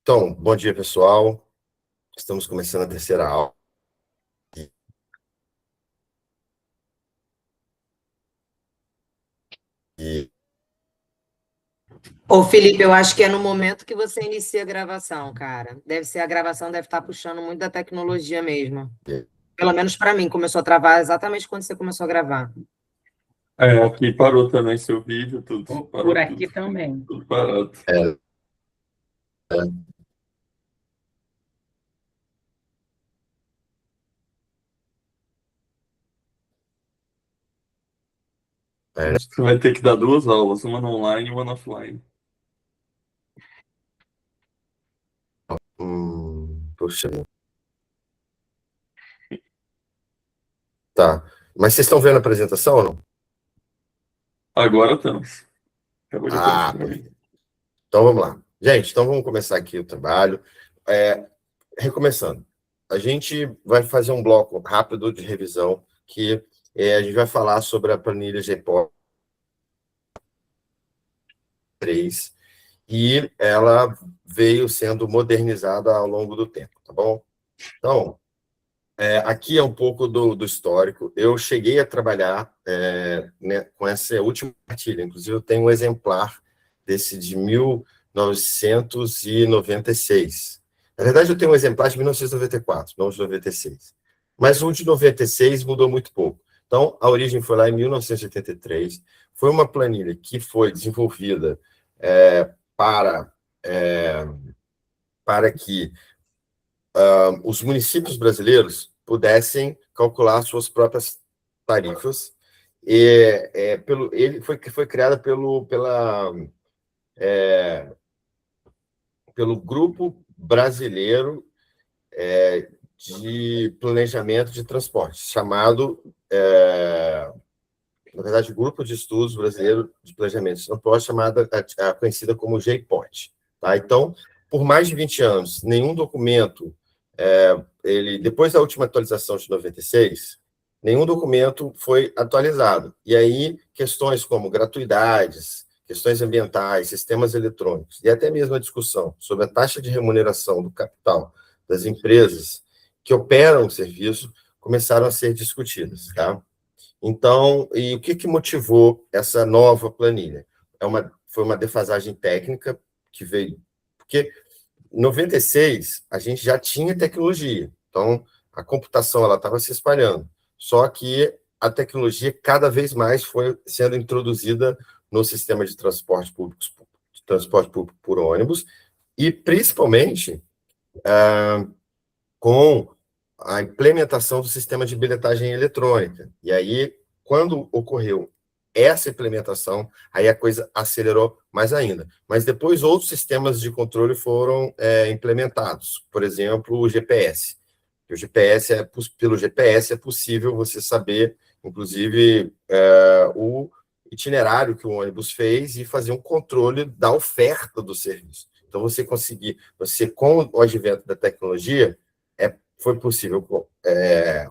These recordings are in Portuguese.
Então, bom dia, pessoal. Estamos começando a terceira aula. E, Ô, Felipe, eu acho que é no momento que você inicia a gravação, cara. A gravação deve estar puxando muito da tecnologia mesmo. e- Pelo menos para mim, começou a travar exatamente quando você começou a gravar. Aqui parou também seu vídeo, tudo Por parou, aqui também. tudo parado. é, é, Acho que você vai ter que dar duas aulas, uma no online e uma no offline. Puxa, tá. Mas vocês estão vendo a apresentação ou não? Agora estamos. Acabou de Ah, aparecer para mim. perfeito. Então, vamos lá. Gente, então vamos começar aqui o trabalho. Recomeçando. A gente vai fazer um bloco rápido de revisão, que a gente vai falar sobre a planilha GPO 3, e ela veio sendo modernizada ao longo do tempo, tá bom? Então, aqui é um pouco do histórico. Eu cheguei a trabalhar né, com essa última cartilha. Inclusive, eu tenho um exemplar desse de 1996. Na verdade, eu tenho um exemplar de 1994, não de 96. Mas o de 96 mudou muito pouco. Então, a origem foi lá em 1983. Foi uma planilha que foi desenvolvida para, é, para que os municípios brasileiros pudessem calcular suas próprias tarifas. Ele foi criada pelo Grupo Brasileiro de Planejamento de Transporte, chamado, na verdade, Grupo de Estudos Brasileiro de Planejamento de Transporte, conhecida como GEIPOT. Tá? Então, por mais de 20 anos, nenhum documento depois da última atualização de 96, nenhum documento foi atualizado. E aí, questões como gratuidades, questões ambientais, sistemas eletrônicos, e até mesmo a discussão sobre a taxa de remuneração do capital das empresas que operam o serviço começaram a ser discutidas. Tá? Então, e o que motivou essa nova planilha? Foi uma defasagem técnica que veio, porque em 96, a gente já tinha tecnologia, então a computação ela estava se espalhando, só que a tecnologia cada vez mais foi sendo introduzida no sistema de transporte público por ônibus, e principalmente com a implementação do sistema de bilhetagem eletrônica. E aí, quando ocorreu essa implementação, aí a coisa acelerou mais ainda. Mas depois outros sistemas de controle foram implementados, por exemplo, o GPS. Pelo GPS é possível você saber, inclusive, o itinerário que o ônibus fez e fazer um controle da oferta do serviço. Então, com o advento da tecnologia, foi possível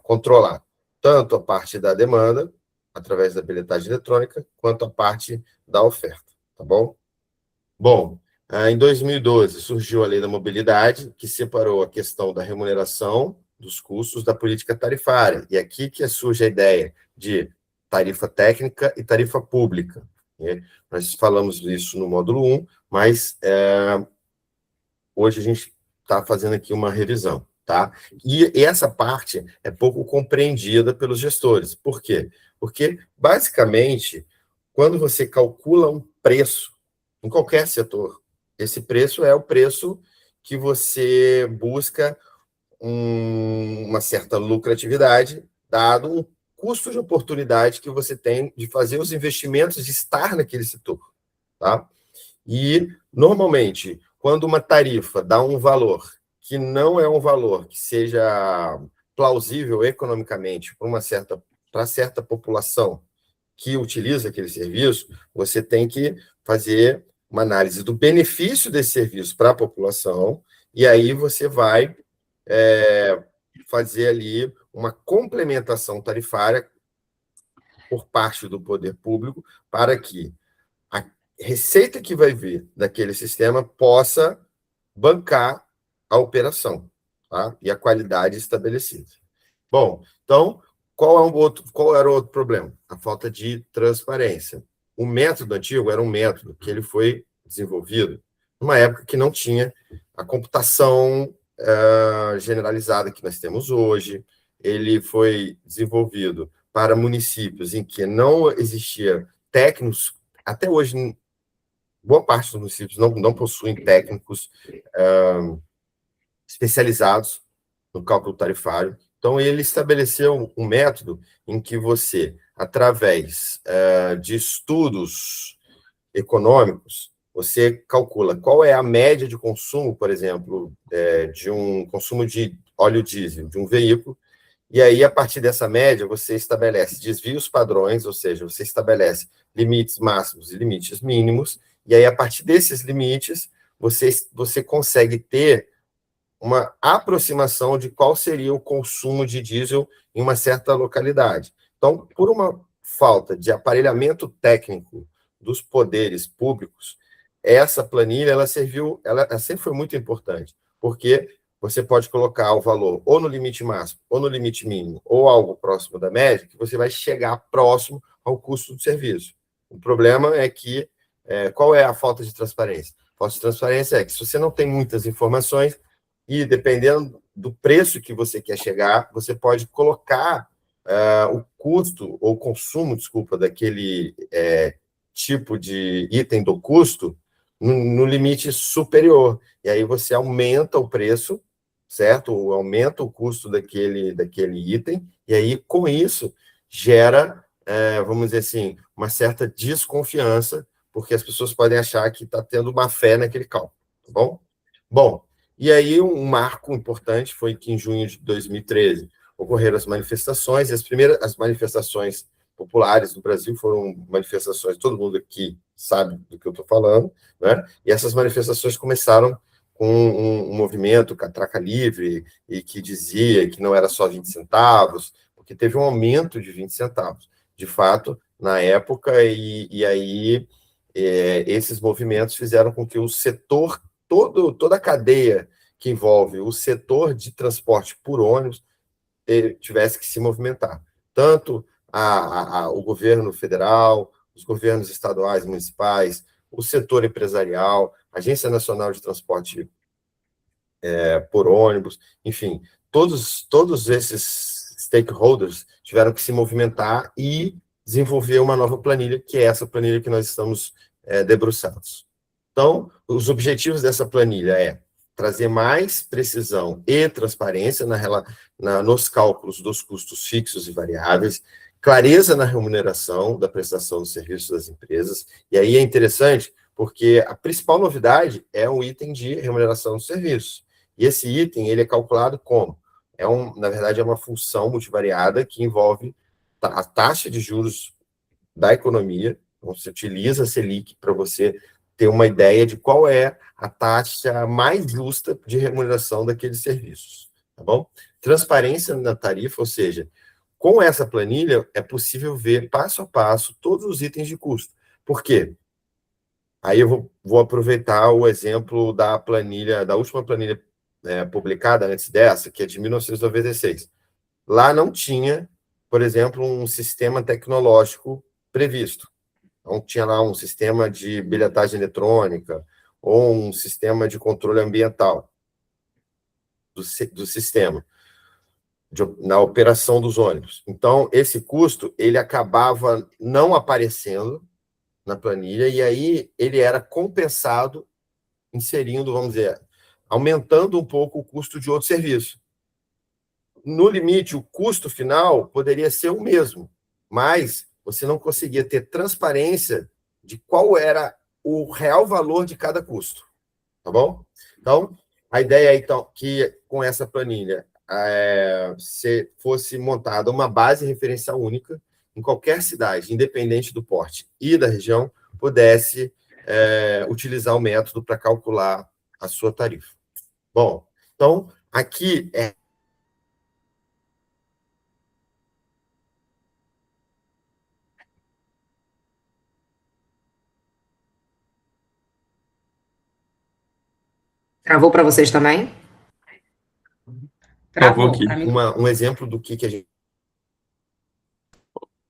controlar tanto a parte da demanda, através da bilhetagem eletrônica, quanto a parte da oferta, tá bom? Bom, em 2012 surgiu a Lei da Mobilidade, que separou a questão da remuneração dos custos da política tarifária, e aqui que surge a ideia de tarifa técnica e tarifa pública. Né? Nós falamos isso no módulo 1, mas hoje a gente está fazendo aqui uma revisão. Tá? E essa parte é pouco compreendida pelos gestores. Por quê? Porque, basicamente, quando você calcula um preço, em qualquer setor, esse preço é o preço que você busca uma certa lucratividade, dado um custo de oportunidade que você tem de fazer os investimentos, de estar naquele setor. Tá? E, normalmente, quando uma tarifa dá um valor que não é um valor que seja plausível economicamente para certa população que utiliza aquele serviço, você tem que fazer uma análise do benefício desse serviço para a população, e aí você vai fazer ali uma complementação tarifária por parte do poder público para que a receita que vai vir daquele sistema possa bancar a operação, tá? E a qualidade estabelecida. Bom, então, qual era o outro problema? A falta de transparência. O método antigo era um método que ele foi desenvolvido numa época que não tinha a computação generalizada que nós temos hoje. Ele foi desenvolvido para municípios em que não existia técnicos, até hoje, boa parte dos municípios não possuem técnicos especializados no cálculo tarifário. Então, ele estabeleceu um método em que você, através de estudos econômicos, você calcula qual é a média de consumo, por exemplo, de um consumo de óleo diesel de um veículo, e aí, a partir dessa média, você estabelece desvios padrões, ou seja, você estabelece limites máximos e limites mínimos, e aí, a partir desses limites, você consegue ter uma aproximação de qual seria o consumo de diesel em uma certa localidade. Então, por uma falta de aparelhamento técnico dos poderes públicos, essa planilha ela sempre foi muito importante, porque você pode colocar o valor ou no limite máximo, ou no limite mínimo, ou algo próximo da média, que você vai chegar próximo ao custo do serviço. O problema é que, qual é a falta de transparência? A falta de transparência é que, se você não tem muitas informações, e dependendo do preço que você quer chegar, você pode colocar o custo ou consumo, desculpa, daquele tipo de item do custo no limite superior. E aí você aumenta o preço, certo? Ou aumenta o custo daquele item, e aí, com isso, gera, vamos dizer assim, uma certa desconfiança, porque as pessoas podem achar que está tendo má fé naquele cálculo, tá bom? Bom, e aí um marco importante foi que em junho de 2013 ocorreram as manifestações, e as manifestações populares no Brasil foram manifestações, todo mundo aqui sabe do que eu estou falando, né? E essas manifestações começaram com um movimento Catraca Livre, e que dizia que não era só 20 centavos, porque teve um aumento de 20 centavos, de fato, na época, e aí esses movimentos fizeram com que o setor, toda a cadeia que envolve o setor de transporte por ônibus tivesse que se movimentar. Tanto o governo federal, os governos estaduais, municipais, o setor empresarial, a Agência Nacional de Transporte por ônibus, enfim, todos esses stakeholders tiveram que se movimentar e desenvolver uma nova planilha, que é essa planilha que nós estamos debruçados. Então, os objetivos dessa planilha é trazer mais precisão e transparência nos cálculos dos custos fixos e variáveis, clareza na remuneração da prestação dos serviços das empresas, e aí é interessante porque a principal novidade é o item de remuneração dos serviços. E esse item, ele é calculado como? Na verdade, é uma função multivariada que envolve a taxa de juros da economia. Então, você utiliza a Selic para você ter uma ideia de qual é a taxa mais justa de remuneração daqueles serviços, tá bom? Transparência na tarifa, ou seja, com essa planilha é possível ver passo a passo todos os itens de custo. Por quê? Aí eu vou aproveitar o exemplo da planilha, da última planilha publicada antes dessa, que é de 1996. Lá não tinha, por exemplo, um sistema tecnológico previsto. Então, tinha lá um sistema de bilhetagem eletrônica ou um sistema de controle ambiental do sistema, na operação dos ônibus. Então, esse custo, ele acabava não aparecendo na planilha, e aí ele era compensado inserindo, vamos dizer, aumentando um pouco o custo de outro serviço. No limite, o custo final poderia ser o mesmo, mas você não conseguia ter transparência de qual era o real valor de cada custo, tá bom? Então, a ideia é então, que com essa planilha se fosse montada uma base referencial única em qualquer cidade, independente do porte e da região, pudesse utilizar o método para calcular a sua tarifa. Bom, então, aqui Travou para vocês também? Travou Travou. aqui. Pra mim, Um exemplo do que a gente...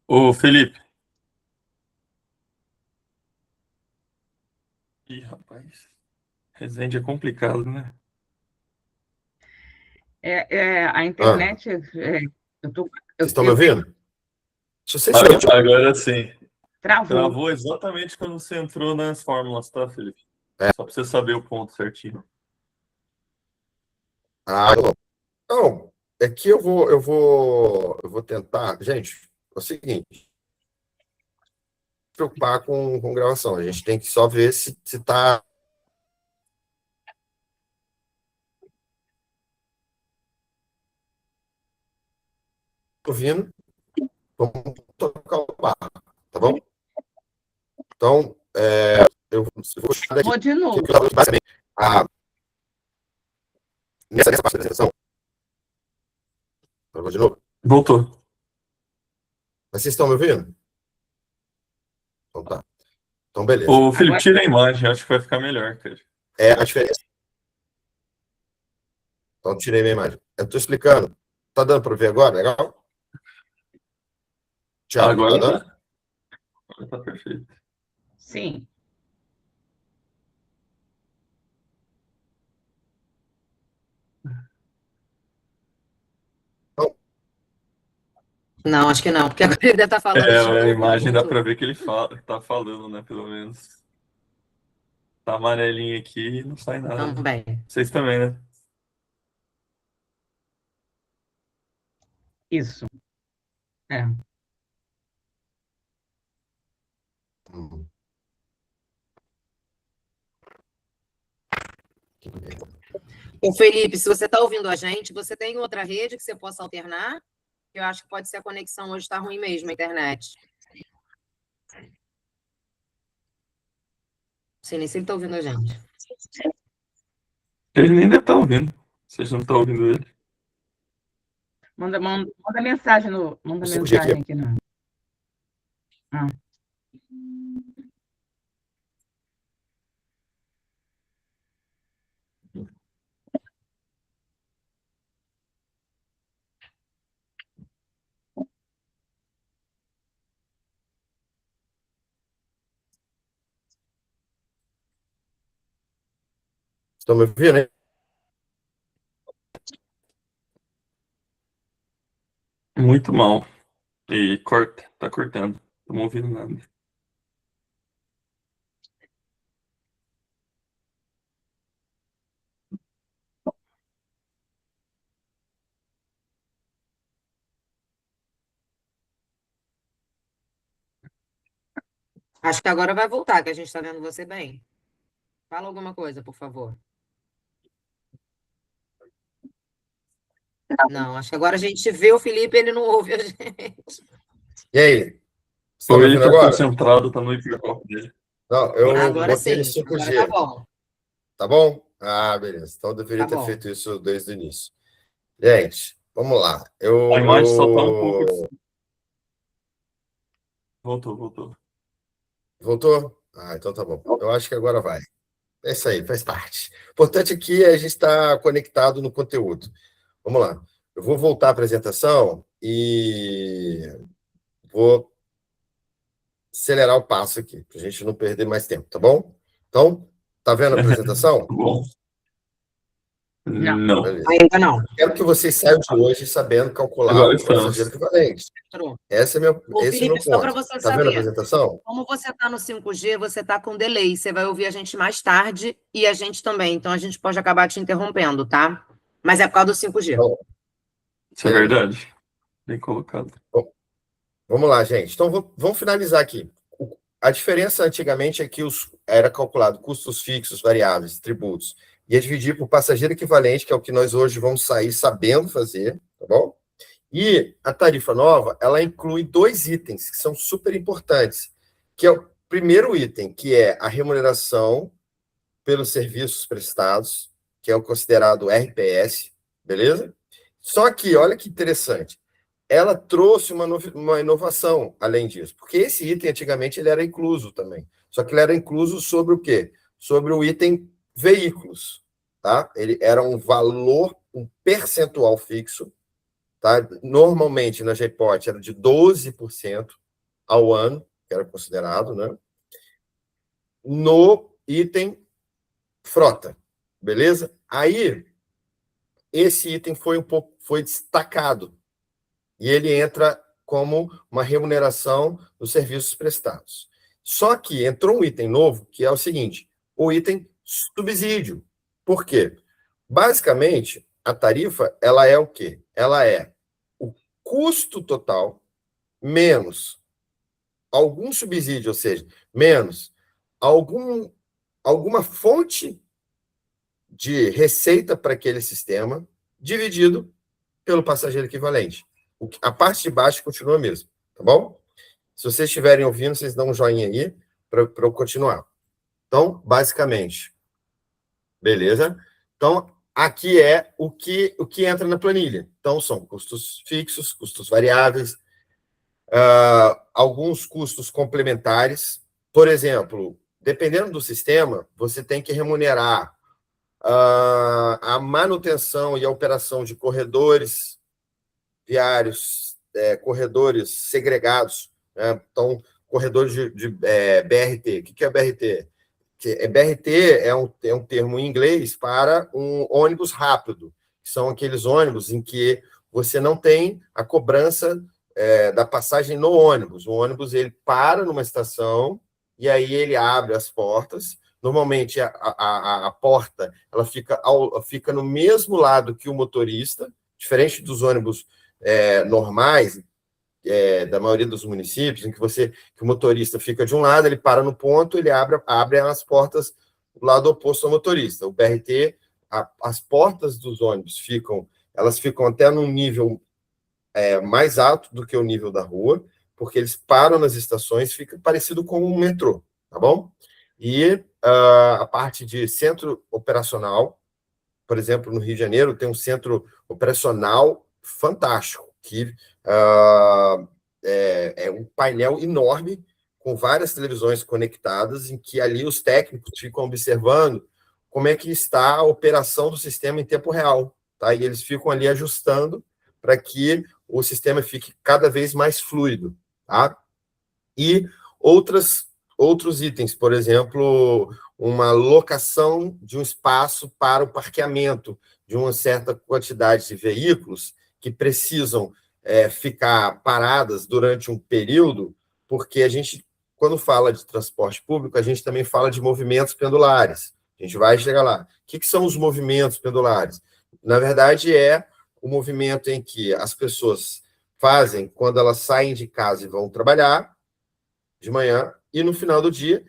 Ô, Felipe. Ih, rapaz. Resende é complicado, né? a internet. Eu tô, Vocês estão me ouvindo? Se vocês Agora sim. Travou. Travou exatamente quando você entrou nas fórmulas, tá, Felipe? Só pra você saber o ponto certinho. Ah, tá bom. Então, aqui eu vou tentar. Gente, é o seguinte, preocupar com gravação. A gente tem que só ver se está ouvindo. Vamos tocar o barco, tá bom? Então, eu vou chamar daqui. Vou de novo. Basicamente, nessa parte da apresentação, eu vou de novo. Voltou. Mas vocês estão me ouvindo? Então tá. Então, beleza. Ô, Felipe, Agora- tira a imagem, acho que vai ficar melhor, cara. É a diferença. Então, tirei minha imagem. Eu estou explicando. Tá dando para ver agora? Legal? Thiago, Agora tá dando? tá. Agora tá perfeito. Sim. Não, acho que não, porque agora ele deve estar falando de A novo, imagem dá muito. pra ver que ele tá falando, né? Pelo menos. Tá amarelinho aqui e não sai nada. Também. Vocês também, né? Isso. É. Hum. Ô, Felipe, se você está ouvindo a gente, você tem outra rede que você possa alternar? Eu acho que pode ser a conexão hoje está ruim mesmo, a internet. Não sei nem se ele está ouvindo a gente. Ele nem deve estar ouvindo. Vocês não estão ouvindo ele. Manda mensagem manda Cinco G mensagem aqui, não. Estão me ouvindo, hein? Muito mal. E corta. Tá cortando. Não tô ouvindo nada. Acho que agora vai voltar, que a gente está vendo você bem. Fala alguma coisa, por favor. Não, acho que agora a gente vê o Felipe, ele não ouve a gente. E aí? Estão Ou me ele ouvindo tá agora? concentrado, tá no hiperfoco dele. Não, eu Agora botei no sim, 5G. agora tá bom. Tá bom? Ah, beleza. Então eu deveria Tá ter bom. feito isso desde o início. Gente, vamos lá. Eu, A imagem só tá um eu- pouco. Voltou. Voltou? Ah, então tá bom. Eu acho que agora vai. É isso aí, faz parte. O importante aqui é a gente estar conectado no conteúdo. Vamos lá. Eu vou voltar à apresentação e vou acelerar o passo aqui, para a gente não perder mais tempo, tá bom? Então, tá vendo a apresentação? Tá bom. Não. Não. Beleza. Ainda não. Quero que vocês saiam de hoje sabendo calcular Agora o estamos. passageiro equivalente. Entrou. Esse é meu Ô, Felipe, ponto. só para você Tá vendo a saber, apresentação? como você está no 5G, você está com delay. Você vai ouvir a gente mais tarde e a gente também. Então, a gente pode acabar te interrompendo, tá? Mas é por causa do 5G. Então, Isso é verdade. Bem colocado. vamos lá, gente. Então, vamos finalizar aqui. A diferença antigamente é que era calculado custos fixos, variáveis, tributos. Ia dividir por passageiro equivalente, que é o que nós hoje vamos sair sabendo fazer, tá bom? E a tarifa nova, ela inclui 2 itens que são super importantes, que é o primeiro item, que é a remuneração pelos serviços prestados, que é o considerado RPS, beleza? Só que, olha que interessante, ela trouxe uma inovação além disso, porque esse item antigamente ele era incluso também, só que ele era incluso sobre o quê? Sobre o item veículos, tá? Ele era um valor, um percentual fixo, tá? Normalmente, na GPOT, era de 12% ao ano, que era considerado, né? No item frota, beleza? Aí, esse item foi destacado, e ele entra como uma remuneração dos serviços prestados. Só que entrou um item novo, que é o seguinte, o item subsídio. Por quê? Basicamente, a tarifa, ela é o quê? Ela é o custo total menos algum subsídio, ou seja, menos alguma fonte de receita para aquele sistema, dividido pelo passageiro equivalente. A parte de baixo continua a mesma, tá bom? Se vocês estiverem ouvindo, vocês dão um joinha aí para eu continuar. Então, basicamente, beleza? Então, aqui é o que entra na planilha. Então, são custos fixos, custos variáveis, alguns custos complementares. Por exemplo, dependendo do sistema, você tem que remunerar a manutenção e a operação de corredores viários, corredores segregados, né? Então, corredores de BRT. O que é BRT? BRT é um termo em inglês para um ônibus rápido, que são aqueles ônibus em que você não tem a cobrança da passagem no ônibus. O ônibus ele para numa estação e aí ele abre as portas. Normalmente a porta ela fica no mesmo lado que o motorista, diferente dos ônibus normais, da maioria dos municípios, em que o motorista fica de um lado, ele para no ponto, ele abre as portas do lado oposto ao motorista. O BRT, as portas dos ônibus elas ficam até num nível mais alto do que o nível da rua, porque eles param nas estações, fica parecido com um metrô, tá bom? E a parte de centro operacional, por exemplo, no Rio de Janeiro, tem um centro operacional fantástico, que é um painel enorme, com várias televisões conectadas, em que ali os técnicos ficam observando como é que está a operação do sistema em tempo real, tá? E eles ficam ali ajustando para que o sistema fique cada vez mais fluido, tá? E outros itens, por exemplo, uma locação de um espaço para o parqueamento de uma certa quantidade de veículos que precisam ficar paradas durante um período, porque a gente, quando fala de transporte público, a gente também fala de movimentos pendulares. A gente vai chegar lá. O que são os movimentos pendulares? Na verdade, é o movimento em que as pessoas fazem quando elas saem de casa e vão trabalhar de manhã, e no final do dia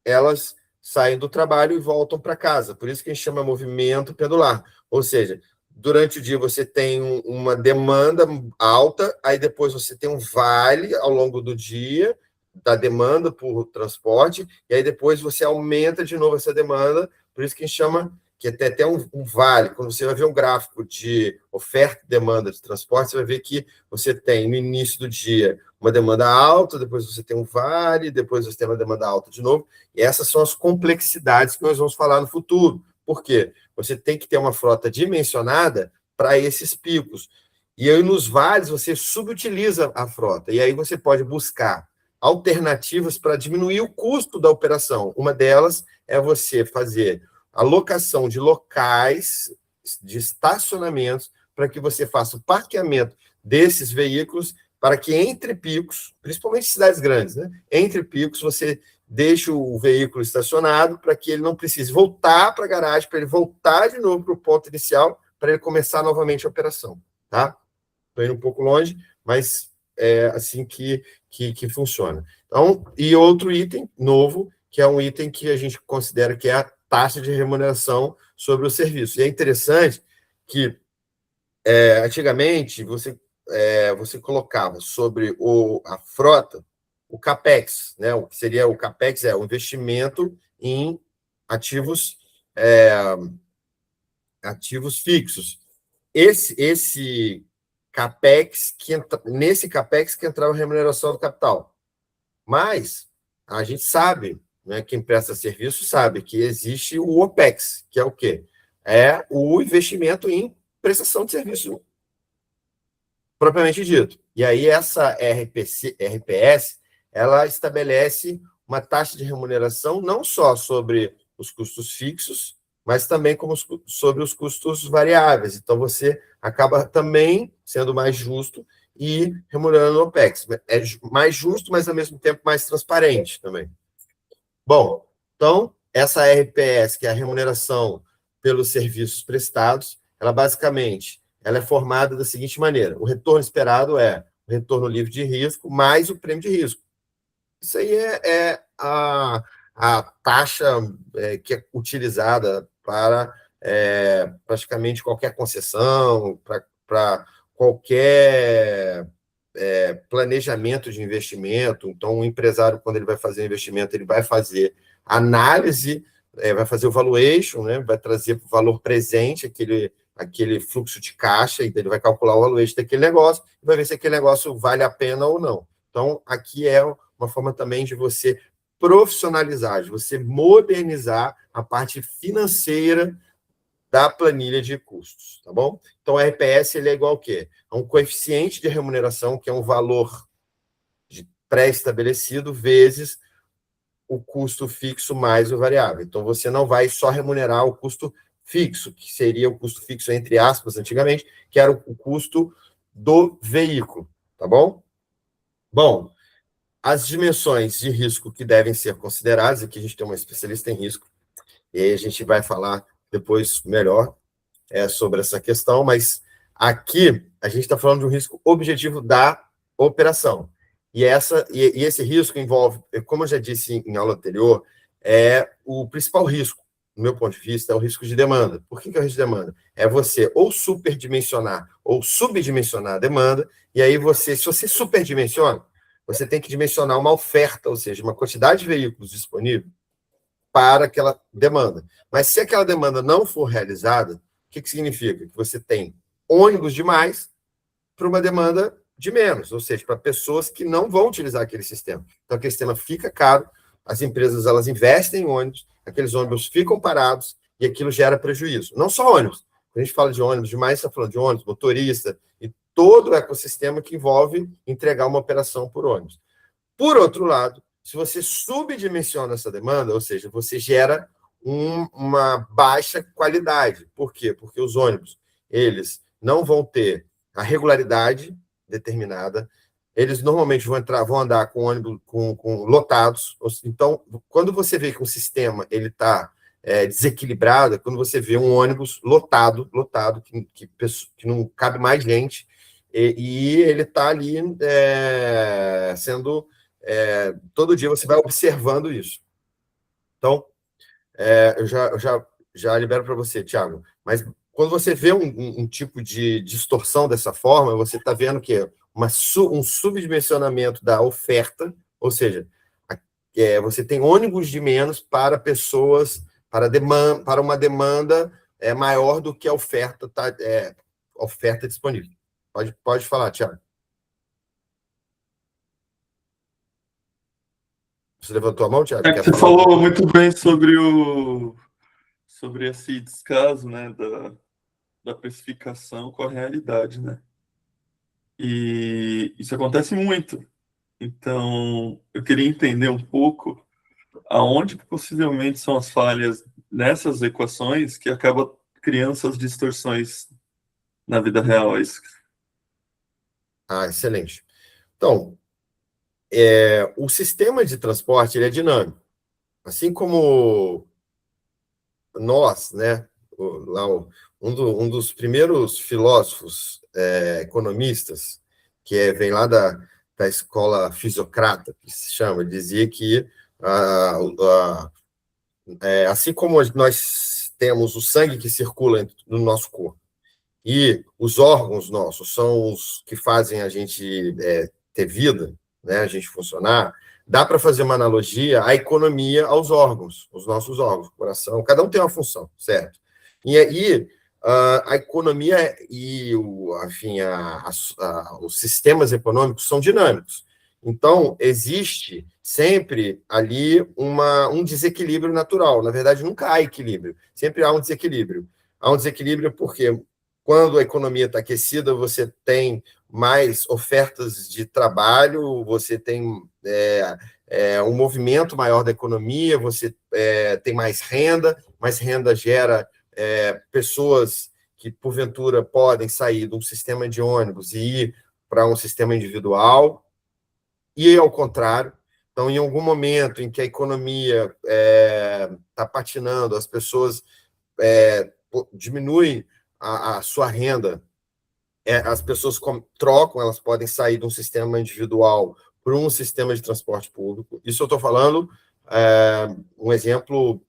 elas saem do trabalho e voltam para casa. Por isso que a gente chama movimento pendular. Ou seja, durante o dia você tem uma demanda alta, aí depois você tem um vale ao longo do dia da demanda por transporte, e aí depois você aumenta de novo essa demanda, por isso que a gente chama que tem até um vale. Quando você vai ver um gráfico de oferta e demanda de transporte, você vai ver que você tem no início do dia uma demanda alta, depois você tem um vale, depois você tem uma demanda alta de novo, e essas são as complexidades que nós vamos falar no futuro. Por quê? Você tem que ter uma frota dimensionada para esses picos. E aí, nos vales, você subutiliza a frota, e aí você pode buscar alternativas para diminuir o custo da operação. Uma delas é você fazer a locação de locais, de estacionamentos, para que você faça o parqueamento desses veículos, para que entre picos, principalmente em cidades grandes, né? Entre picos, você deixa o veículo estacionado para que ele não precise voltar para a garagem, para ele voltar de novo para o ponto inicial, para ele começar novamente a operação, tá? Estou indo um pouco longe, mas é assim que funciona. Então, e outro item novo, que é um item que a gente considera que é a taxa de remuneração sobre o serviço. E é interessante que, antigamente, você colocava sobre a frota o CAPEX, né? O que seria o CAPEX é o investimento em ativos fixos. Esse CAPEX, nesse CAPEX que entrava a remuneração do capital. Mas a gente sabe né, quem presta serviço sabe que existe o OPEX, que é o quê? É o investimento em prestação de serviço propriamente dito. E aí essa RPS, ela estabelece uma taxa de remuneração não só sobre os custos fixos, mas também sobre os custos variáveis. Então, você acaba também sendo mais justo e remunerando o OPEX. É mais justo, mas, ao mesmo tempo, mais transparente também. Bom, então, essa RPS, que é a remuneração pelos serviços prestados, ela basicamente ela é formada da seguinte maneira: o retorno esperado é o retorno livre de risco mais o prêmio de risco. Isso aí é a taxa que é utilizada para praticamente qualquer concessão, para qualquer planejamento de investimento. Então, o empresário, quando ele vai fazer um investimento, ele vai fazer análise, vai fazer o valuation, né? Vai trazer o valor presente, aquele fluxo de caixa, e ele vai calcular o valuation daquele negócio e vai ver se aquele negócio vale a pena ou não. Então, aqui é uma forma também de você profissionalizar, de você modernizar a parte financeira da planilha de custos, tá bom? Então, o RPS ele é igual ao quê? É um coeficiente de remuneração, que é um valor pré-estabelecido, vezes o custo fixo mais o variável. Então, você não vai só remunerar o custo fixo, que seria o custo fixo, entre aspas, antigamente, que era o custo do veículo, tá bom? Bom, as dimensões de risco que devem ser consideradas, aqui a gente tem uma especialista em risco, e aí a gente vai falar depois melhor sobre essa questão, mas aqui a gente está falando de um risco objetivo da operação. E esse risco envolve, como eu já disse em aula anterior, o principal risco, do meu ponto de vista, é o risco de demanda. Por que é o risco de demanda? É você ou superdimensionar ou subdimensionar a demanda, e aí se você superdimensiona, você tem que dimensionar uma oferta, ou seja, uma quantidade de veículos disponível para aquela demanda. Mas se aquela demanda não for realizada, o que significa? Que você tem ônibus demais para uma demanda de menos, ou seja, para pessoas que não vão utilizar aquele sistema. Então, aquele sistema fica caro, as empresas elas investem em ônibus, aqueles ônibus ficam parados e aquilo gera prejuízo. Não só ônibus. Quando a gente fala de ônibus demais, está falando de ônibus, motorista e todo o ecossistema que envolve entregar uma operação por ônibus. Por outro lado, se você subdimensiona essa demanda, ou seja, você gera uma baixa qualidade. Por quê? Porque os ônibus, eles não vão ter a regularidade determinada, eles normalmente vão andar com ônibus com lotados. Então, quando você vê que o sistema ele está desequilibrado, quando você vê um ônibus lotado, que não cabe mais gente, e ele está ali sendo... todo dia você vai observando isso. Então, eu já libero para você, Thiago, mas quando você vê um tipo de distorção dessa forma, você está vendo que um subdimensionamento da oferta, ou seja, você tem ônibus de menos para pessoas, para uma demanda maior do que a oferta, oferta disponível. Pode falar, Thiago. Você levantou a mão, Thiago? Você falou muito bem sobre esse descaso, né, da precificação com a realidade, né? E isso acontece muito. Então, eu queria entender um pouco aonde que possivelmente são as falhas nessas equações que acabam criando essas distorções na vida real. Excelente. Então, o sistema de transporte ele é dinâmico. Assim como nós, né, um dos primeiros filósofos economistas, que vem lá da escola fisiocrata, que se chama, dizia que assim como nós temos o sangue que circula no nosso corpo e os órgãos nossos são os que fazem a gente ter vida, né, a gente funcionar, dá para fazer uma analogia à economia aos órgãos, os nossos órgãos, coração, cada um tem uma função, certo? E aí, a economia e os sistemas econômicos são dinâmicos. Então, existe sempre ali um desequilíbrio natural. Na verdade, nunca há equilíbrio, sempre há um desequilíbrio. Há um desequilíbrio porque quando a economia está aquecida, você tem mais ofertas de trabalho, você tem um movimento maior da economia, você tem mais renda gera pessoas que, porventura, podem sair de um sistema de ônibus e ir para um sistema individual, e ao contrário. Então, em algum momento em que a economia está patinando, as pessoas diminuem a sua renda, as pessoas trocam, elas podem sair de um sistema individual para um sistema de transporte público. Isso eu estou falando um exemplo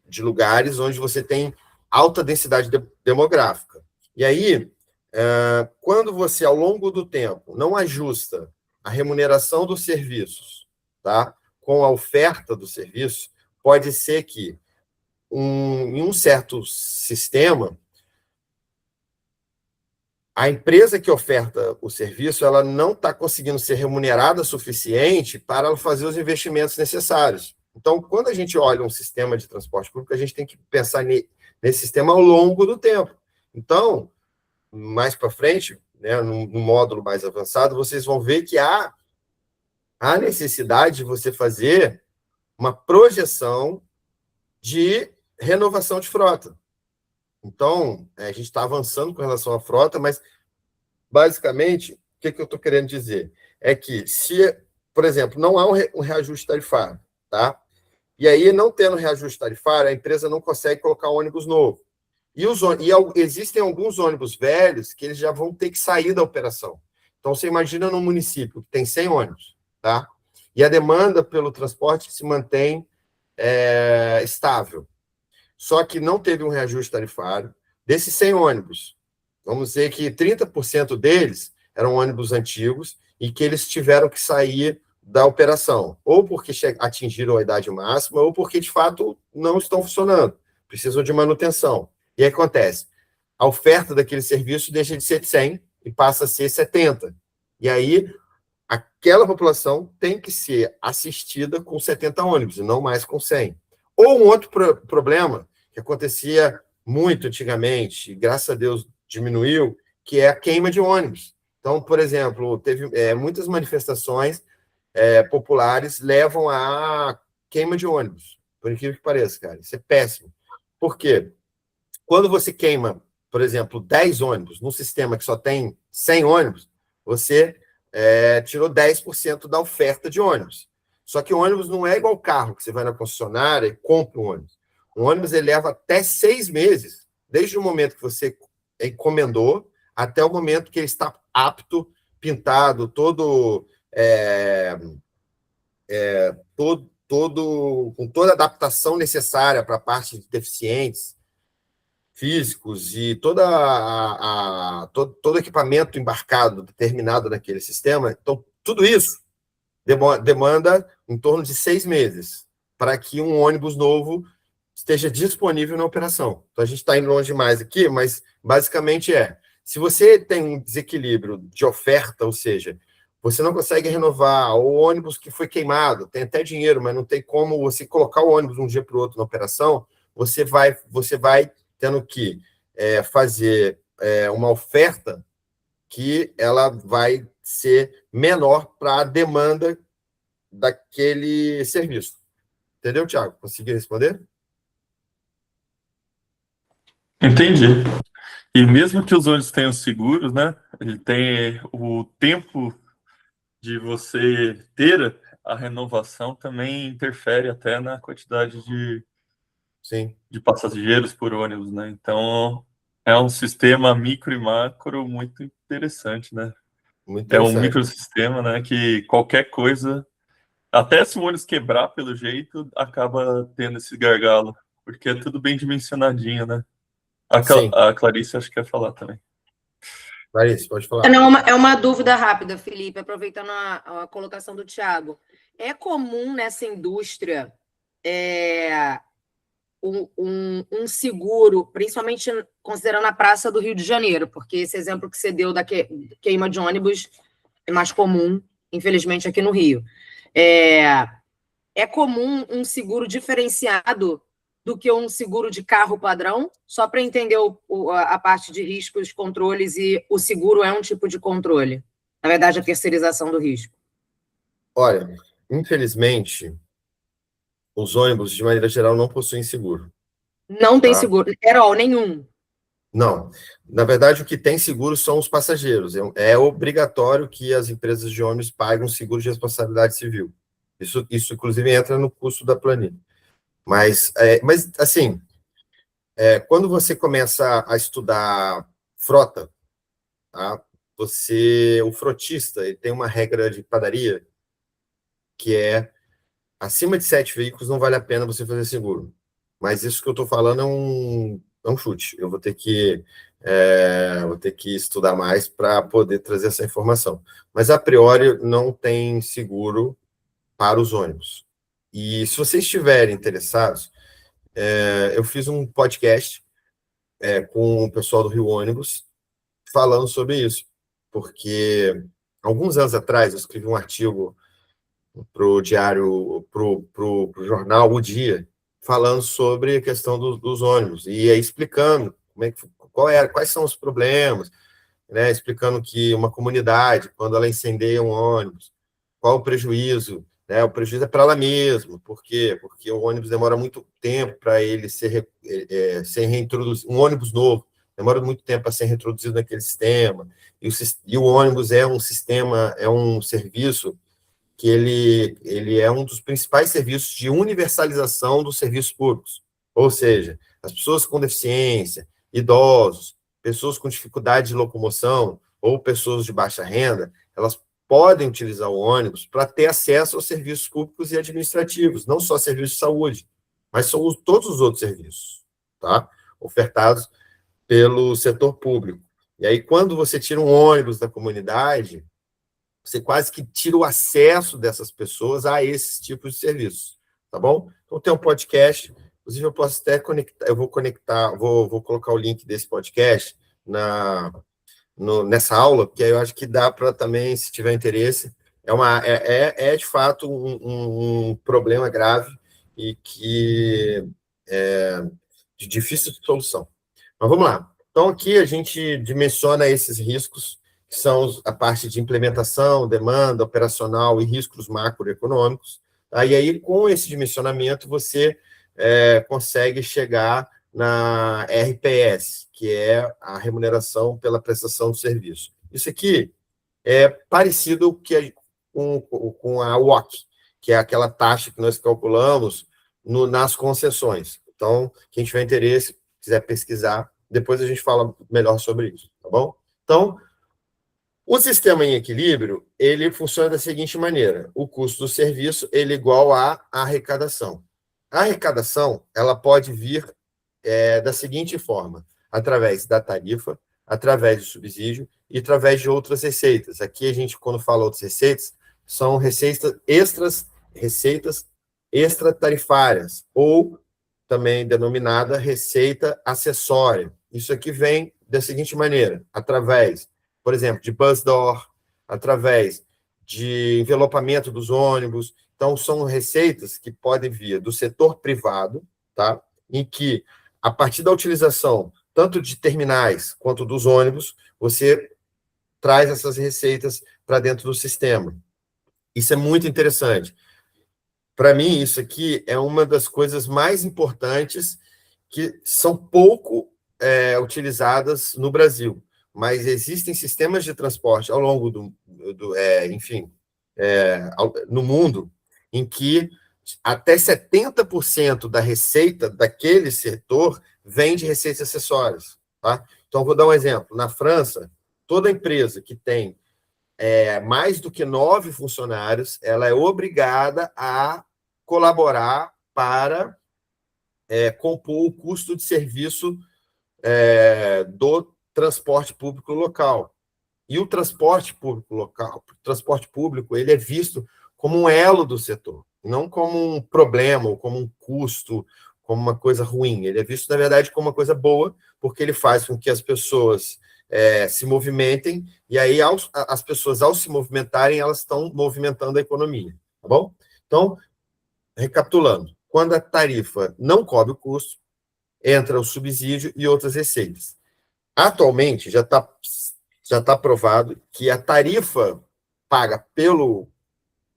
de lugares onde você tem alta densidade demográfica. E aí, quando você, ao longo do tempo, não ajusta a remuneração dos serviços, tá, com a oferta do serviço, pode ser que, em um certo sistema, a empresa que oferta o serviço, ela não está conseguindo ser remunerada o suficiente para fazer os investimentos necessários. Então, quando a gente olha um sistema de transporte público, a gente tem que pensar nesse sistema ao longo do tempo. Então, mais para frente, né, no módulo mais avançado, vocês vão ver que há necessidade de você fazer uma projeção de renovação de frota. Então, a gente está avançando com relação à frota, mas, basicamente, o que eu estou querendo dizer? É que, se, por exemplo, não há um reajuste tarifário, tá? E aí, não tendo reajuste tarifário, a empresa não consegue colocar ônibus novo. E existem alguns ônibus velhos que eles já vão ter que sair da operação. Então, você imagina num município que tem 100 ônibus, tá? E a demanda pelo transporte se mantém estável. Só que não teve um reajuste tarifário. Desses 100 ônibus, vamos dizer que 30% deles eram ônibus antigos e que eles tiveram que sair da operação, ou porque atingiram a idade máxima, ou porque, de fato, não estão funcionando, precisam de manutenção. E aí acontece, a oferta daquele serviço deixa de ser 100 e passa a ser 70. E aí, aquela população tem que ser assistida com 70 ônibus, e não mais com 100. Ou um outro problema que acontecia muito antigamente, e graças a Deus diminuiu, que é a queima de ônibus. Então, por exemplo, teve muitas manifestações populares levam a queima de ônibus, por incrível que pareça, cara. Isso é péssimo. Por quê? Quando você queima, por exemplo, 10 ônibus num sistema que só tem 100 ônibus, você tirou 10% da oferta de ônibus. Só que o ônibus não é igual carro, que você vai na concessionária e compra um ônibus. O ônibus ele leva até 6 meses, desde o momento que você encomendou até o momento que ele está apto, pintado, todo com toda a adaptação necessária para a parte de deficientes físicos e todo equipamento embarcado, determinado naquele sistema. Então, tudo isso demanda em torno de 6 meses para que um ônibus novo esteja disponível na operação. Então, a gente está indo longe demais aqui, mas basicamente se você tem um desequilíbrio de oferta, ou seja, você não consegue renovar o ônibus que foi queimado, tem até dinheiro, mas não tem como você colocar o ônibus de um dia para o outro na operação, você vai tendo que fazer uma oferta que ela vai ser menor para a demanda daquele serviço. Entendeu, Thiago? Consegui responder? Entendi. E mesmo que os ônibus tenham seguros, né? Ele tem o tempo de você ter a renovação também interfere até na quantidade Sim. de passageiros por ônibus, né? Então, é um sistema micro e macro muito interessante, né? Muito É um interessante. microsistema, né? Que qualquer coisa, até se o ônibus quebrar pelo jeito, acaba tendo esse gargalo, porque é tudo bem dimensionadinho, né? Sim. A Clarice acho que quer falar também. Clarice, pode falar. Não, é uma dúvida rápida, Felipe, aproveitando a colocação do Thiago. É comum nessa indústria um seguro, principalmente considerando a Praça do Rio de Janeiro, porque esse exemplo que você deu da queima de ônibus é mais comum infelizmente, aqui no Rio. É comum um seguro diferenciado do que um seguro de carro padrão? Só para entender a parte de riscos, controles, e o seguro é um tipo de controle. Na verdade, a terceirização do risco. Olha, infelizmente, os ônibus, de maneira geral, não possuem seguro. Não tem Tá. seguro, Herol, nenhum. Não. Na verdade, o que tem seguro são os passageiros. É obrigatório que as empresas de ônibus paguem um seguro de responsabilidade civil. Isso inclusive, entra no custo da planilha. Mas assim, quando você começa a estudar frota, tá? O frotista, ele tem uma regra de padaria que é acima de 7 veículos não vale a pena você fazer seguro. Mas isso que eu estou falando é um chute. Eu vou ter que estudar mais para poder trazer essa informação. Mas, a priori, não tem seguro para os ônibus. E se vocês estiverem interessados, eu fiz um podcast com o pessoal do Rio Ônibus falando sobre isso. Porque, alguns anos atrás, eu escrevi um artigo para o diário, para o jornal O Dia, falando sobre a questão dos ônibus, e aí explicando quais são os problemas, né, explicando que uma comunidade, quando ela incendeia um ônibus, qual o prejuízo, né, o prejuízo é para ela mesma. Por quê? Porque o ônibus demora muito tempo para ele ser reintroduzido, um ônibus novo, demora muito tempo para ser reintroduzido naquele sistema, e o ônibus é um sistema, é um serviço que ele é um dos principais serviços de universalização dos serviços públicos. Ou seja, as pessoas com deficiência, idosos, pessoas com dificuldade de locomoção ou pessoas de baixa renda, elas podem utilizar o ônibus para ter acesso aos serviços públicos e administrativos, não só serviços de saúde, mas todos os outros serviços, tá? Ofertados pelo setor público. E aí, quando você tira um ônibus da comunidade, você quase que tira o acesso dessas pessoas a esses tipos de serviços, tá bom? Então, tem um podcast, inclusive eu posso até conectar, vou colocar o link desse podcast nessa aula, porque aí eu acho que dá para também, se tiver interesse, é de fato um problema grave e que é de difícil solução. Mas vamos lá. Então, aqui a gente dimensiona esses riscos, que são a parte de implementação, demanda operacional e riscos macroeconômicos. Tá? E aí, com esse dimensionamento, você consegue chegar na RPS, que é a remuneração pela prestação do serviço. Isso aqui é parecido com a WOC, que é aquela taxa que nós calculamos nas concessões. Então, quem tiver interesse, quiser pesquisar, depois a gente fala melhor sobre isso, tá bom? Então, o sistema em equilíbrio, ele funciona da seguinte maneira: o custo do serviço ele é igual à arrecadação. A arrecadação, ela pode vir da seguinte forma: através da tarifa, através do subsídio e através de outras receitas. Aqui a gente, quando fala outras receitas, são receitas extratarifárias, ou também denominada receita acessória. Isso aqui vem da seguinte maneira: através, por exemplo, de bus door, através de envelopamento dos ônibus. Então, são receitas que podem vir do setor privado, tá? Em que, a partir da utilização tanto de terminais quanto dos ônibus, você traz essas receitas para dentro do sistema. Isso é muito interessante. Para mim, isso aqui é uma das coisas mais importantes que são pouco utilizadas no Brasil, mas existem sistemas de transporte ao longo no mundo, em que até 70% da receita daquele setor vem de receitas acessórias, tá? Então, vou dar um exemplo. Na França, toda empresa que tem mais do que 9 funcionários, ela é obrigada a colaborar para compor o custo de serviço do transporte público local. E o transporte público, ele é visto como um elo do setor, não como um problema ou como um custo, como uma coisa ruim. Ele é visto, na verdade, como uma coisa boa, porque ele faz com que as pessoas se movimentem, e aí as pessoas, ao se movimentarem, elas estão movimentando a economia, tá bom? Então, recapitulando, quando a tarifa não cobre o custo, entra o subsídio e outras receitas. Atualmente, já tá provado que a tarifa paga pelo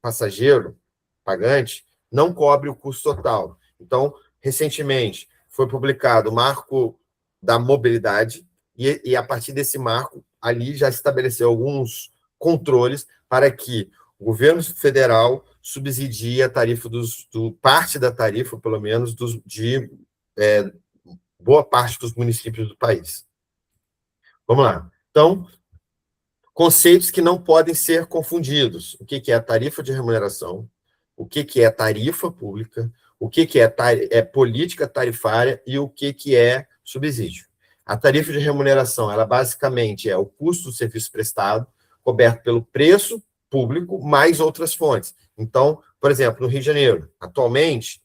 passageiro, pagante, não cobre o custo total. Então, recentemente, foi publicado o marco da mobilidade, e a partir desse marco, ali já estabeleceu alguns controles para que o governo federal subsidie a tarifa parte da tarifa, pelo menos, de boa parte dos municípios do país. Vamos lá. Então, conceitos que não podem ser confundidos. O que é a tarifa de remuneração? O que é tarifa pública? O que é política tarifária? E o que é subsídio? A tarifa de remuneração, ela basicamente é o custo do serviço prestado, coberto pelo preço público, mais outras fontes. Então, por exemplo, no Rio de Janeiro, atualmente,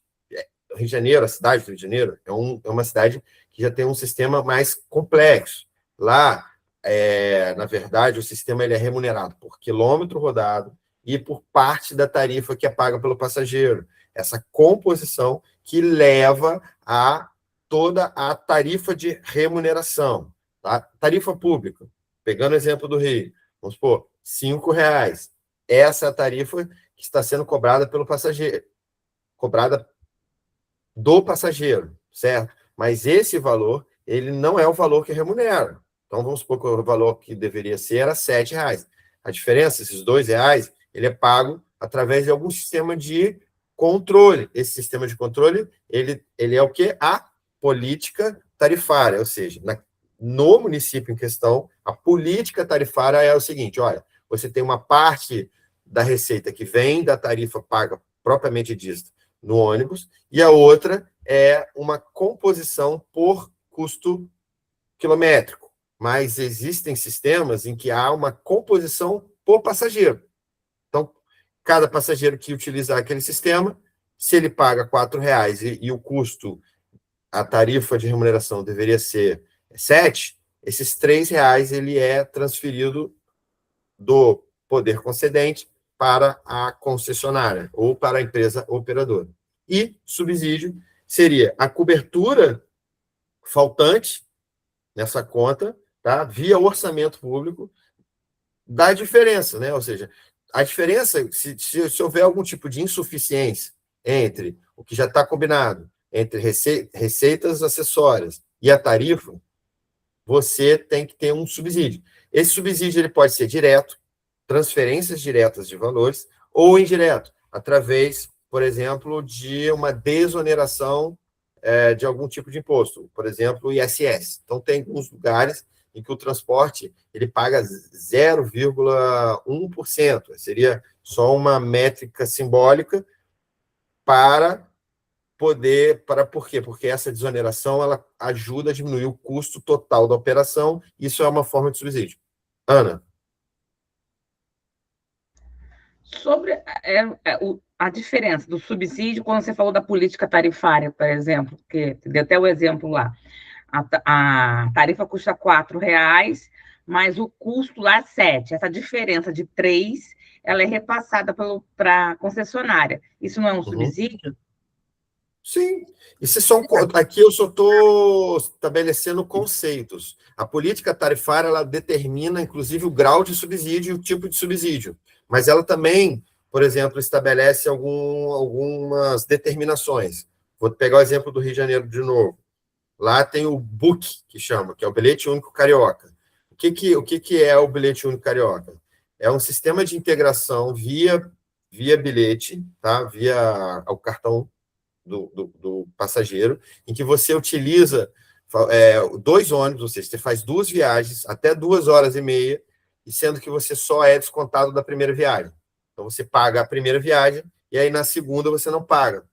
o Rio de Janeiro, a cidade do Rio de Janeiro, é uma cidade que já tem um sistema mais complexo. Lá, na verdade, o sistema ele é remunerado por quilômetro rodado e por parte da tarifa que é paga pelo passageiro. Essa composição que leva a toda a tarifa de remuneração. Tá? Tarifa pública, pegando o exemplo do Rio, vamos supor, R$ 5,00. Essa é a tarifa que está sendo cobrada pelo passageiro, cobrada do passageiro, certo? Mas esse valor, ele não é o valor que remunera. Então, vamos supor que o valor que deveria ser era R$ 7,00. A diferença, esses R$ 2,00, ele é pago através de algum sistema de controle. Esse sistema de controle, ele é o quê? A política tarifária, ou seja, no município em questão, a política tarifária é o seguinte, olha, você tem uma parte da receita que vem da tarifa paga propriamente dita no ônibus, e a outra é uma composição por custo quilométrico. Mas existem sistemas em que há uma composição por passageiro. Então, cada passageiro que utilizar aquele sistema, se ele paga R$ 4,00 e o custo, a tarifa de remuneração deveria ser 7, esses R$ 3,00 ele é transferido do poder concedente para a concessionária ou para a empresa operadora. E subsídio seria a cobertura faltante nessa conta, tá? Via orçamento público, da diferença, né? Ou seja, a diferença, se houver algum tipo de insuficiência entre o que já está combinado, entre receitas acessórias e a tarifa, você tem que ter um subsídio. Esse subsídio ele pode ser direto, transferências diretas de valores, ou indireto, através, por exemplo, de uma desoneração de algum tipo de imposto, por exemplo, o ISS. Então, tem alguns lugares em que o transporte ele paga 0,1%. Seria só uma métrica simbólica para por quê? Porque essa desoneração ela ajuda a diminuir o custo total da operação. Isso é uma forma de subsídio. Ana? Sobre a diferença do subsídio, quando você falou da política tarifária, por exemplo, que deu até o exemplo lá, a tarifa custa R$ 4,00, mas o custo lá é 7. Essa diferença de 3, ela é repassada para a concessionária. Isso não é um subsídio? Sim. Aqui eu só estou estabelecendo conceitos. A política tarifária ela determina, inclusive, o grau de subsídio e o tipo de subsídio. Mas ela também, por exemplo, estabelece algumas determinações. Vou pegar o exemplo do Rio de Janeiro de novo. Lá tem o BUC, que chama, que é o Bilhete Único Carioca. O que é o Bilhete Único Carioca? É um sistema de integração via bilhete, tá? Via o cartão do passageiro, em que você utiliza 2 ônibus, ou seja, você faz 2 viagens, até 2h30, e sendo que você só é descontado da primeira viagem. Então, você paga a primeira viagem, e aí na segunda você não paga,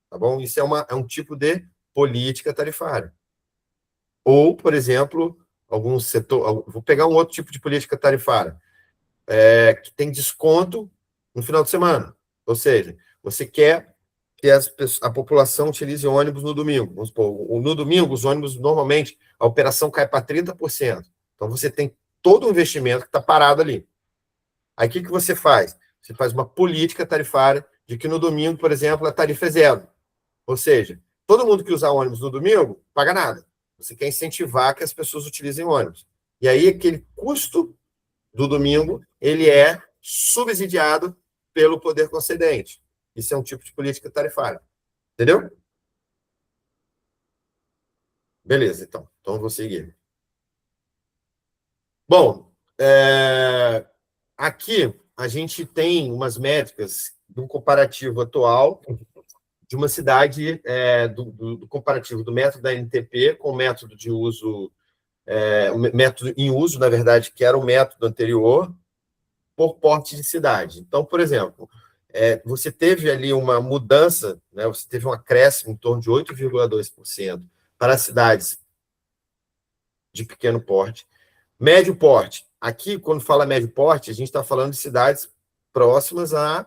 tá bom? Isso é um tipo de política tarifária. Ou, por exemplo, algum setor... Vou pegar um outro tipo de política tarifária, que tem desconto no final de semana. Ou seja, você quer que a população utilize ônibus no domingo. Vamos supor, no domingo, os ônibus, normalmente, a operação cai para 30%. Então, você tem todo o investimento que está parado ali. Aí, o que você faz? Você faz uma política tarifária de que no domingo, por exemplo, a tarifa é zero. Ou seja, todo mundo que usar ônibus no domingo paga nada. Você quer incentivar que as pessoas utilizem ônibus. E aí, aquele custo do domingo, ele é subsidiado pelo poder concedente. Isso é um tipo de política tarifária. Entendeu? Beleza, então. Então, eu vou seguir. Bom, aqui a gente tem umas métricas de um comparativo atual de uma cidade, do comparativo do método da NTP com o método de uso, o método em uso, na verdade, que era o método anterior, por porte de cidade. Então, por exemplo, você teve ali uma mudança, né, você teve um acréscimo em torno de 8,2% para cidades de pequeno porte. Médio porte. Aqui, quando fala médio porte, a gente está falando de cidades próximas a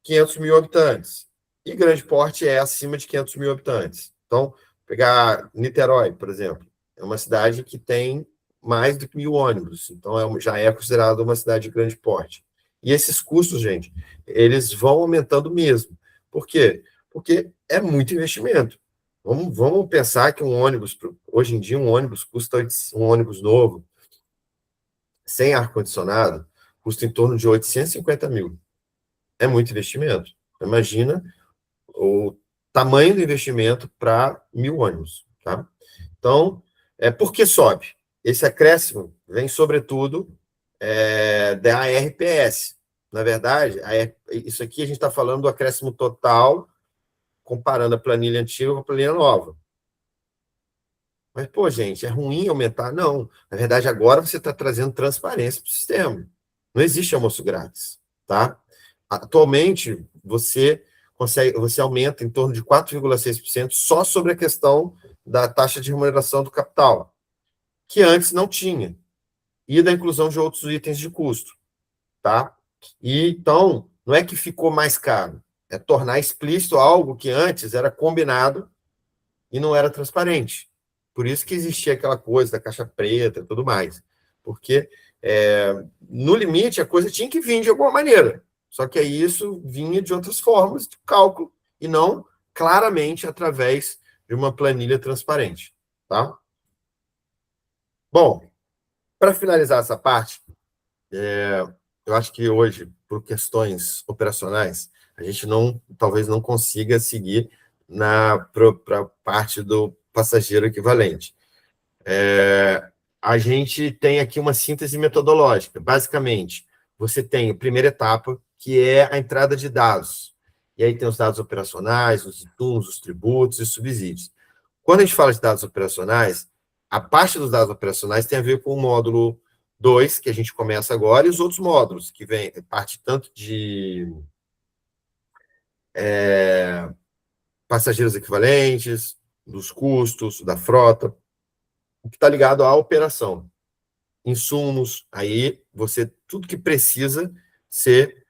500 mil habitantes. E grande porte é acima de 500 mil habitantes. Então, pegar Niterói, por exemplo, é uma cidade que tem mais de 1.000 ônibus. Então, já é considerada uma cidade de grande porte. E esses custos, gente, eles vão aumentando mesmo. Por quê? Porque é muito investimento. Vamos pensar que um ônibus, hoje em dia, um ônibus custa, um ônibus novo, sem ar-condicionado, custa em torno de 850 mil. É muito investimento. Imagina o tamanho do investimento para 1.000 ônibus. Tá? Então, por que sobe? Esse acréscimo vem, sobretudo, da ARPS. Na verdade, isso aqui a gente está falando do acréscimo total, comparando a planilha antiga com a planilha nova. Mas, pô, gente, é ruim aumentar? Não. Na verdade, agora você está trazendo transparência para o sistema. Não existe almoço grátis, tá? Atualmente, você aumenta em torno de 4,6% só sobre a questão da taxa de remuneração do capital, que antes não tinha, e da inclusão de outros itens de custo, tá? E, então, não é que ficou mais caro, é tornar explícito algo que antes era combinado e não era transparente. Por isso que existia aquela coisa da caixa preta e tudo mais. Porque, no limite, a coisa tinha que vir de alguma maneira. Só que aí isso vinha de outras formas de cálculo e não claramente através de uma planilha transparente. Tá? Bom, para finalizar essa parte, eu acho que hoje, por questões operacionais, a gente talvez não consiga seguir para a parte do passageiro equivalente. A gente tem aqui uma síntese metodológica. Basicamente, você tem a primeira etapa, que é a entrada de dados. E aí tem os dados operacionais, os insumos, os tributos e subsídios. Quando a gente fala de dados operacionais, a parte dos dados operacionais tem a ver com o módulo 2, que a gente começa agora, e os outros módulos, que vem parte tanto de passageiros equivalentes, dos custos, da frota, o que está ligado à operação. Insumos, aí tudo que precisa ser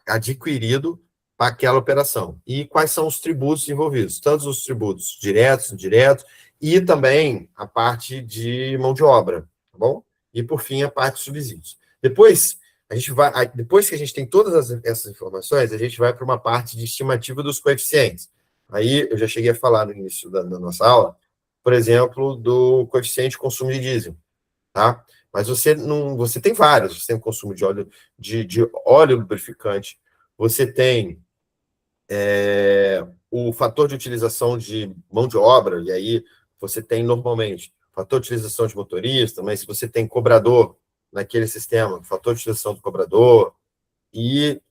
adquirido para aquela operação. E quais são os tributos envolvidos? Tanto os tributos diretos, indiretos, e também a parte de mão de obra, tá bom? E, por fim, a parte de subsídios. Depois que a gente tem todas essas informações, a gente vai para uma parte de estimativa dos coeficientes. Aí, eu já cheguei a falar no início da nossa aula, por exemplo, do coeficiente de consumo de diesel, tá? Mas você tem vários. Você tem o consumo de óleo lubrificante, você tem o fator de utilização de mão de obra, e aí você tem normalmente fator de utilização de motorista, mas se você tem cobrador naquele sistema, fator de utilização do cobrador, e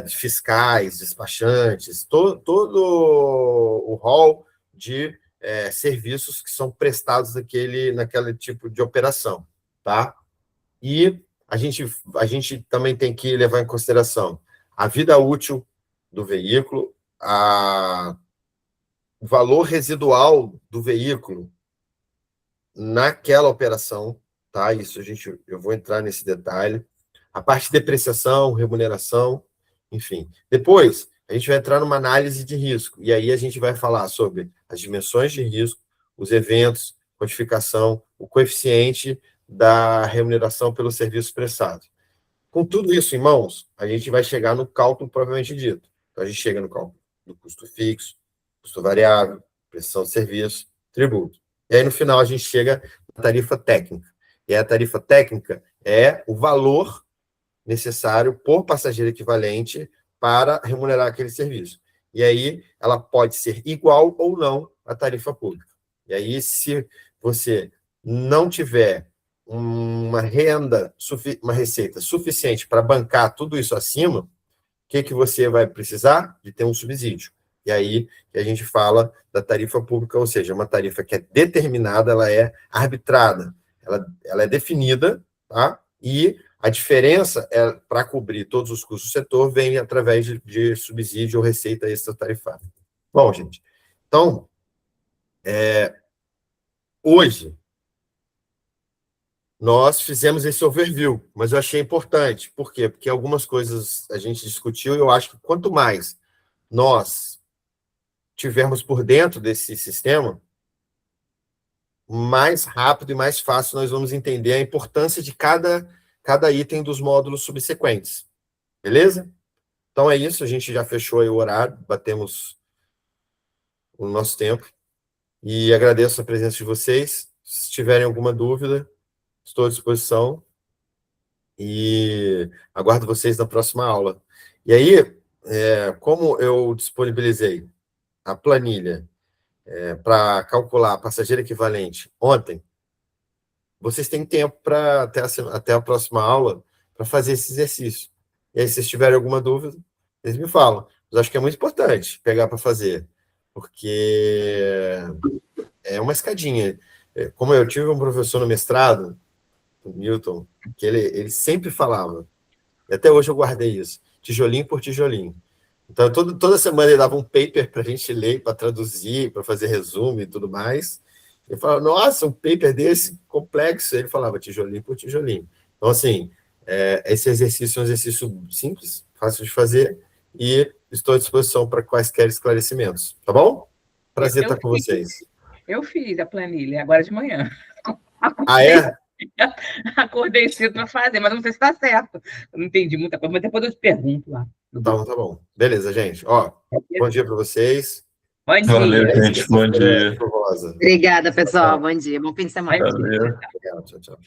de fiscais, despachantes, todo o rol de serviços que são prestados naquele tipo de operação, tá? E a gente também tem que levar em consideração a vida útil do veículo, o valor residual do veículo naquela operação, tá? Isso eu vou entrar nesse detalhe. A parte de depreciação, remuneração, enfim. Depois, a gente vai entrar numa análise de risco, e aí a gente vai falar sobre as dimensões de risco, os eventos, quantificação, o coeficiente da remuneração pelo serviço prestado. Com tudo isso em mãos, a gente vai chegar no cálculo propriamente dito. Então, a gente chega no cálculo do custo fixo, custo variável, prestação de serviço, tributo. E aí, no final, a gente chega na tarifa técnica. E a tarifa técnica é o valor necessário por passageiro equivalente para remunerar aquele serviço. E aí, ela pode ser igual ou não à tarifa pública. E aí, se você não tiver uma renda, uma receita suficiente para bancar tudo isso acima, o que você vai precisar? De ter um subsídio. E aí que a gente fala da tarifa pública, ou seja, uma tarifa que é determinada, ela é arbitrada, ela é definida, tá? E a diferença para cobrir todos os custos do setor vem através de subsídio ou receita extratarifária. Bom, gente, então, hoje, nós fizemos esse overview, mas eu achei importante. Por quê? Porque algumas coisas a gente discutiu e eu acho que quanto mais nós tivermos por dentro desse sistema, mais rápido e mais fácil nós vamos entender a importância de cada item dos módulos subsequentes. Beleza? Então é isso, a gente já fechou aí o horário, batemos o nosso tempo. E agradeço a presença de vocês. Se tiverem alguma dúvida, estou à disposição e aguardo vocês na próxima aula. E aí, como eu disponibilizei a planilha para calcular passageiro equivalente ontem, vocês têm tempo para até a próxima aula para fazer esse exercício. E aí, se vocês tiverem alguma dúvida, vocês me falam. Mas acho que é muito importante pegar para fazer, porque é uma escadinha. Como eu tive um professor no mestrado, o Newton, que ele sempre falava, e até hoje eu guardei isso, tijolinho por tijolinho. Então, toda semana ele dava um paper para a gente ler, para traduzir, para fazer resumo e tudo mais. Ele falava, nossa, um paper desse complexo. Ele falava tijolinho por tijolinho. Então, assim, esse exercício é um exercício simples, fácil de fazer, e estou à disposição para quaisquer esclarecimentos. Tá bom? Prazer estar com vocês. Eu fiz a planilha, agora de manhã. Ah, é? Acordei cedo para fazer, mas não sei se está certo. Eu não entendi muita coisa, mas depois eu te pergunto lá. Então, tá bom. Beleza, gente. Ó, bom dia para vocês. Bom dia. Valeu, gente. Bom dia. Obrigada, pessoal. Bom dia. Bom fim de semana. Valeu. Obrigado. Tchau, tchau.